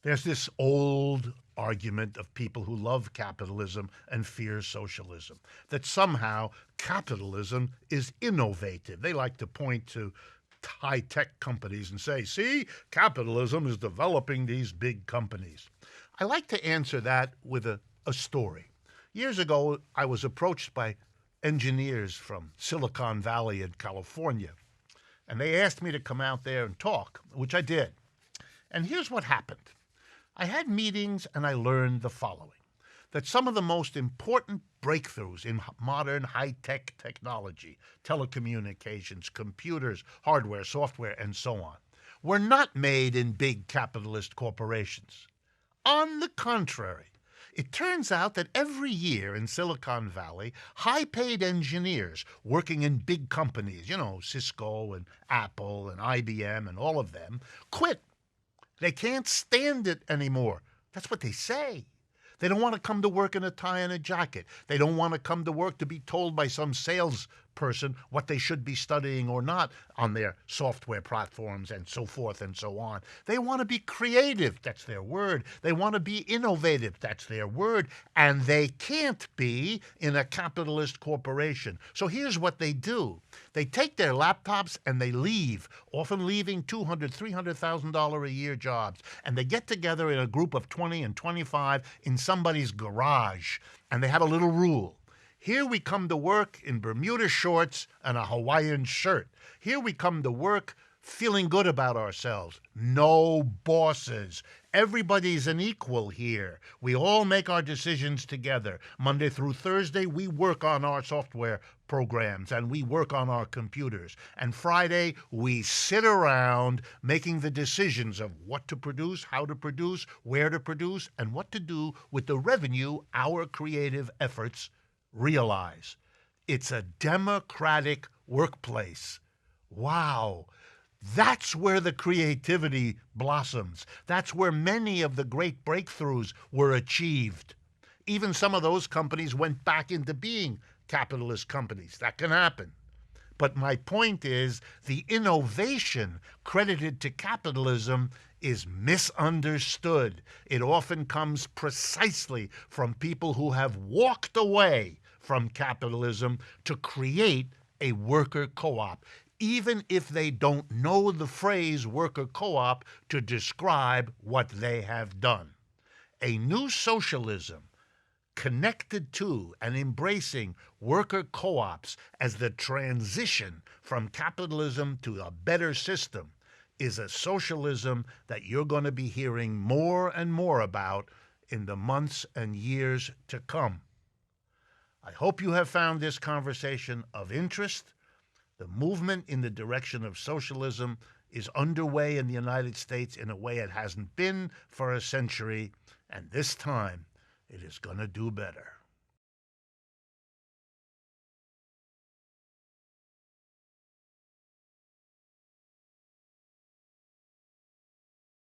There's this old argument of people who love capitalism and fear socialism, that somehow capitalism is innovative. They like to point to high-tech companies and say, see, capitalism is developing these big companies. I like to answer that with a story. Years ago, I was approached by engineers from Silicon Valley in California, and they asked me to come out there and talk, which I did. And here's what happened. I had meetings and I learned the following, that some of the most important breakthroughs in modern high-tech technology, telecommunications, computers, hardware, software, and so on, were not made in big capitalist corporations. On the contrary, it turns out that every year in Silicon Valley, high-paid engineers working in big companies, Cisco and Apple and IBM and all of them, quit. They can't stand it anymore. That's what they say. They don't want to come to work in a tie and a jacket. They don't want to come to work to be told by some salesperson what they should be studying or not on their software platforms and so forth and so on. They want to be creative. That's their word. They want to be innovative. That's their word. And they can't be in a capitalist corporation. So here's what they do. They take their laptops and they leave, often leaving $200,000, $300,000 a year jobs. And they get together in a group of 20 and 25 in somebody's garage. And they have a little rule. Here we come to work in Bermuda shorts and a Hawaiian shirt. Here we come to work feeling good about ourselves. No bosses. Everybody's an equal here. We all make our decisions together. Monday through Thursday, we work on our software programs and we work on our computers. And Friday, we sit around making the decisions of what to produce, how to produce, where to produce, and what to do with the revenue our creative efforts realize. It's a democratic workplace. Wow. That's where the creativity blossoms. That's where many of the great breakthroughs were achieved. Even some of those companies went back into being capitalist companies. That can happen. But my point is, the innovation credited to capitalism is misunderstood. It often comes precisely from people who have walked away from capitalism to create a worker co-op, even if they don't know the phrase worker co-op to describe what they have done. A new socialism connected to and embracing worker co-ops as the transition from capitalism to a better system is a socialism that you're going to be hearing more and more about in the months and years to come. I hope you have found this conversation of interest. The movement in the direction of socialism is underway in the United States in a way it hasn't been for a century, and this time it is going to do better.